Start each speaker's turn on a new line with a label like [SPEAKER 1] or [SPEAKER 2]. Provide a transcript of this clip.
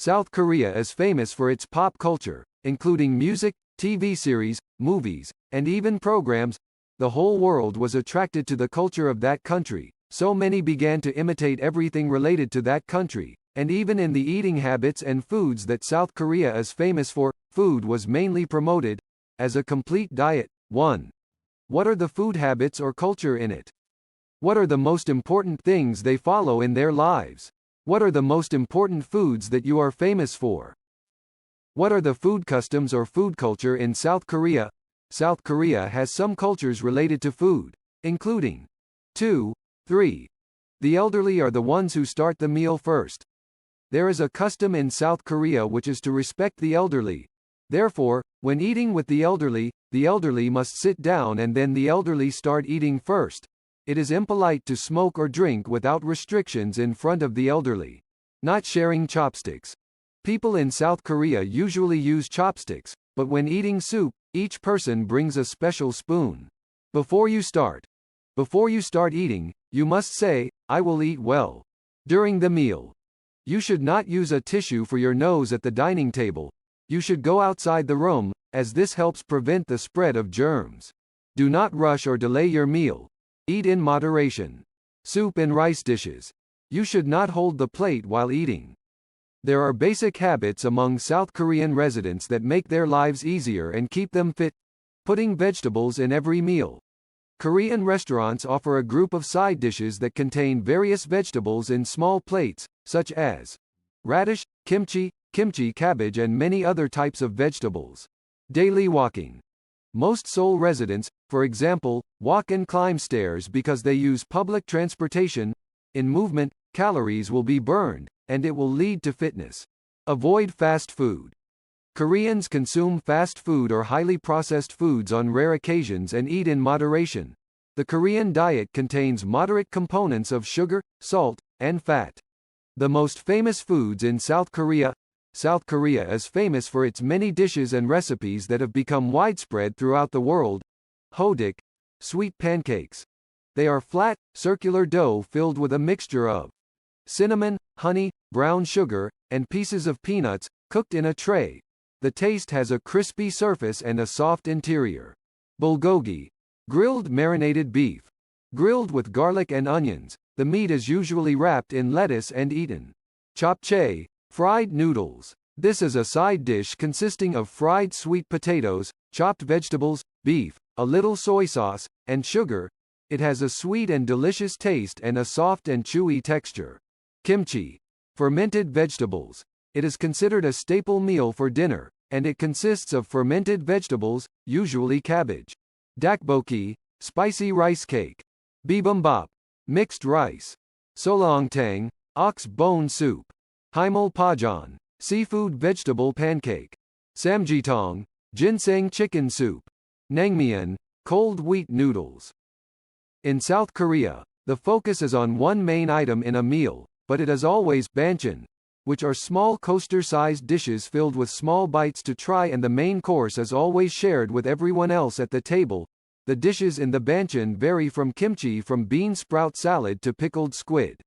[SPEAKER 1] South Korea is famous for its pop culture, including music, TV series, movies, and even programs. The whole world was attracted to the culture of that country, so many began to imitate everything related to that country, and even in the eating habits and foods that South Korea is famous for, food was mainly promoted as a complete diet. 1. What are the food habits or culture in it? What are the most important things they follow in their lives? What are the most important foods that you are famous for? What are the food customs or food culture in South Korea? South Korea has some cultures related to food, including 2, 3. The elderly are the ones who start the meal first. There is a custom in South Korea which is to respect the elderly. Therefore, when eating with the elderly must sit down and then the elderly start eating first. It is impolite to smoke or drink without restrictions in front of the elderly. Not sharing chopsticks. People in South Korea usually use chopsticks, but when eating soup, each person brings a special spoon. Before you start eating, you must say, "I will eat well." During the meal, you should not use a tissue for your nose at the dining table. You should go outside the room, as this helps prevent the spread of germs. Do not rush or delay your meal. Eat in moderation. Soup and rice dishes. You should not hold the plate while eating. There are basic habits among South Korean residents that make their lives easier and keep them fit. Putting vegetables in every meal. Korean restaurants offer a group of side dishes that contain various vegetables in small plates, such as radish, kimchi cabbage and many other types of vegetables. Daily walking. Most Seoul residents, for example, walk and climb stairs because they use public transportation. In movement, calories will be burned, and it will lead to fitness. Avoid fast food. Koreans consume fast food or highly processed foods on rare occasions and eat in moderation. The Korean diet contains moderate components of sugar, salt, and fat. The most famous foods in South Korea. South Korea is famous for its many dishes and recipes that have become widespread throughout the world. Hodeok, sweet pancakes. They are flat, circular dough filled with a mixture of cinnamon, honey, brown sugar, and pieces of peanuts, cooked in a tray. The taste has a crispy surface and a soft interior. Bulgogi, grilled marinated beef. Grilled with garlic and onions, the meat is usually wrapped in lettuce and eaten. Japchae, fried noodles. This is a side dish consisting of fried sweet potatoes, chopped vegetables, beef, a little soy sauce, and sugar. It has a sweet and delicious taste and a soft and chewy texture. Kimchi, fermented vegetables. It is considered a staple meal for dinner, and it consists of fermented vegetables, usually cabbage. Dakboki, spicy rice cake. Bibimbap, mixed rice. Solongtang, ox bone soup. Himulpajeon, seafood vegetable pancake. Samjitang, ginseng chicken soup. Naengmyeon, cold wheat noodles. In South Korea, the focus is on one main item in a meal, but it is always banchan, which are small coaster-sized dishes filled with small bites to try, and the main course is always shared with everyone else at the table. The dishes in the banchan vary from kimchi from bean sprout salad to pickled squid.